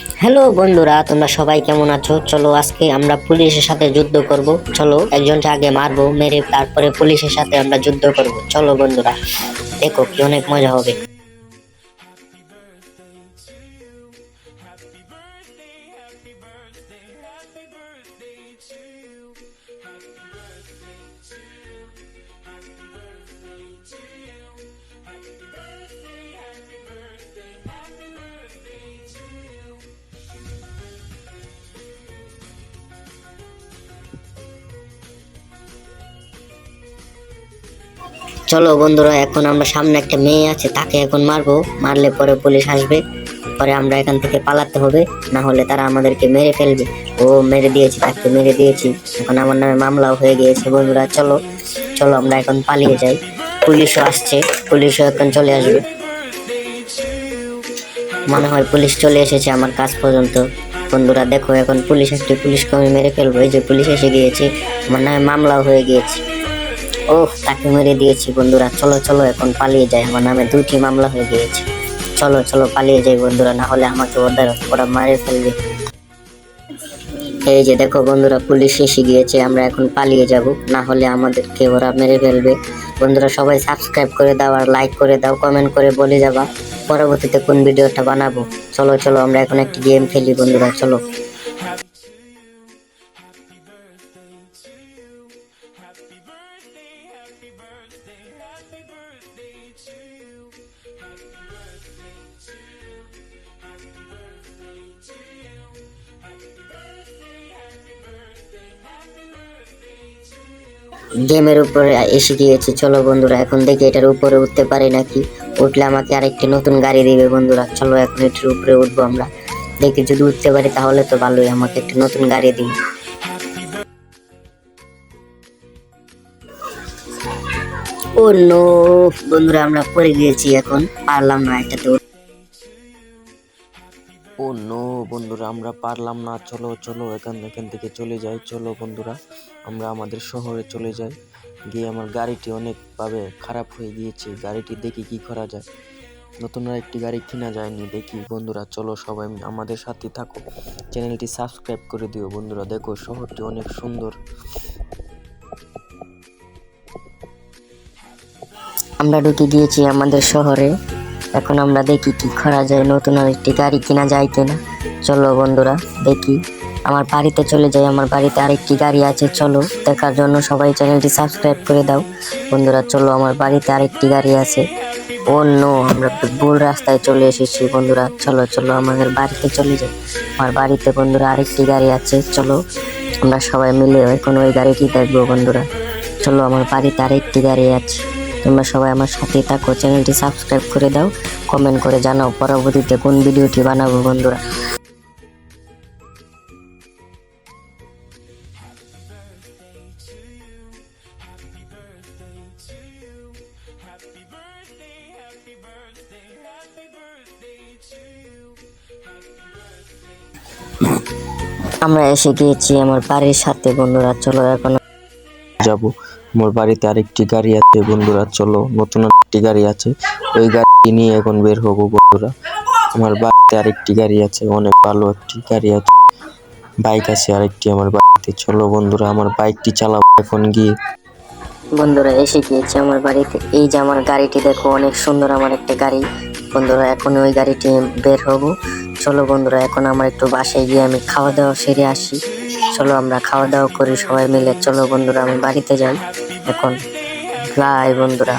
Hello বন্ধুরা, তোমরা সবাই কেমন আছো? চলো আজকে আমরা পুলিশের সাথে যুদ্ধ করব। চলো একজনকে আগে মারবো, মেরে তারপরে পুলিশের সাথে আমরা যুদ্ধ করব। চলো বন্ধুরা, দেখো কি অনেক মজা হবে। চলো বন্ধুরা, এখন আমরা সামনে একটা মেয়ে আছে, তাকে এখন মারবো। মারলে পরে পুলিশ আসবে, পরে আমরা এখান থেকে পালাতে হবে, না হলে তারা আমাদেরকে মেরে ফেলবে। ও মেরে দিয়েছি, তাকে মেরে দিয়েছি। এখন আমার নামে মামলাও হয়ে গিয়েছে। বন্ধুরা চলো চলো আমরা এখন পালিয়ে যাই। পুলিশও আসছে, পুলিশও এখন চলে আসবে। মনে হয় পুলিশ চলে এসেছে আমার কাছ পর্যন্ত। বন্ধুরা দেখো, এখন পুলিশকে আমি মেরে ফেলবো। এই যে পুলিশ এসে গিয়েছে, আমার নামে মামলাও হয়ে গিয়েছে। ওহ, তাকে মেরে দিয়েছি। বন্ধুরা চলো চলো এখন পালিয়ে যাই, আমার নামে 2টি মামলা হয়ে গিয়েছে। চলো চলো পালিয়ে যাই বন্ধুরা, না হলে আমাকে ওরা মারে ফেলবে। এই যে দেখো বন্ধুরা, পুলিশ এসে গিয়েছে, আমরা এখন পালিয়ে যাব, না হলে আমাদেরকে ওরা মেরে ফেলবে। বন্ধুরা সবাই সাবস্ক্রাইব করে দাও, আর লাইক করে দাও, কমেন্ট করে বলে যাবা পরবর্তীতে কোন ভিডিওটা বানাবো। চলো চলো আমরা এখন একটি গেম খেলি বন্ধুরা, চলো। গেমের উপরে এসে গিয়েছি। চলো বন্ধুরা, এখন দেখি এটার উপরে উঠতে পারি নাকি। উঠলে আমাকে আরেকটি নতুন গাড়ি দিবে। বন্ধুরা চলো এখন এটার উপরে উঠবো আমরা, দেখি যদি উঠতে পারি তাহলে তো ভালোই, আমাকে একটি নতুন গাড়ি দিবে। ও নো বন্ধুরা, আমরা পড়ে গিয়েছি, এখন পারলাম না এটাতে। ও নো বন্ধুরা, আমরা পারলাম না। চলো চলো এখান থেকে চলে যাই। চলো বন্ধুরা, আমরা আমাদের শহরে চলে যাই। গিয়ে আমার গাড়িটি অনেকভাবে খারাপ হয়ে গিয়েছে, গাড়িটি দেখি কি করা যায়। নতুন আর একটি গাড়ি কেনা যায়নি, দেখি। বন্ধুরা চলো সবাই আমাদের সাথে থাকো, চ্যানেলটি সাবস্ক্রাইব করে দিও। বন্ধুরা দেখো, শহরটি অনেক সুন্দর। আমরা ঢুকে গিয়েছি আমাদের শহরে, এখন আমরা দেখি কি করা যায়, নতুন আরেকটি গাড়ি কেনা যায় কিনা। চলো বন্ধুরা দেখি, আমার বাড়িতে চলে যাই, আমার বাড়িতে আরেকটি গাড়ি আছে। চলো দেখার জন্য সবাই চ্যানেলটি সাবস্ক্রাইব করে দাও। বন্ধুরা চলো, আমার বাড়িতে আরেকটি গাড়ি আছে। ও নো, আমরা ভুল রাস্তায় চলে এসেছি। বন্ধুরা চলো চলো আমাদের বাড়িতে চলে যাই। আমার বাড়িতে বন্ধুরা আরেকটি গাড়ি আছে। চলো আমরা সবাই মিলে এখন ওই গাড়িটি দেখবো। বন্ধুরা চলো, আমার বাড়িতে আরেকটি গাড়ি আছে। তোমরা সবাই আমার সাথে থাকো, চ্যানেলটি সাবস্ক্রাইব করে দাও, কমেন্ট করে জানাও পরবর্তীতে কোন ভিডিওটি বানাবো। বন্ধুরা আমরা এসে গিয়েছি আমার বাড়ির সাথে। বন্ধুরা চলো এখন যাব। আমার বাড়িতে আরেকটি গাড়ি আছে। বন্ধুরা চলো, নতুন আরেকটি গাড়ি আছে, ওই গাড়ি নিয়ে এখন বের হবো। বন্ধুরা আমার বাড়িতে আরেকটি গাড়ি আছে, অনেক ভালো একটি গাড়ি আছে, বাইক আছে আরেকটি আমার বাড়িতে। চলো বন্ধুরা, আমার বাইকটি চালাবো এখন গিয়ে। বন্ধুরা এসে গিয়েছি আমার বাড়িতে। এই যে আমার গাড়িটি দেখো, অনেক সুন্দর আমার একটা গাড়ি। বন্ধুরা এখন ওই গাড়িটি বের হব। চলো বন্ধুরা, এখন আমার একটু বাসায় গিয়ে আমি খাওয়া দাওয়া সেরে আসি। চলো আমরা খাওয়া দাওয়া করি সবাই মিলে। চলো বন্ধুরা, আমি বাড়িতে যাই এখন। বাই বন্ধুরা।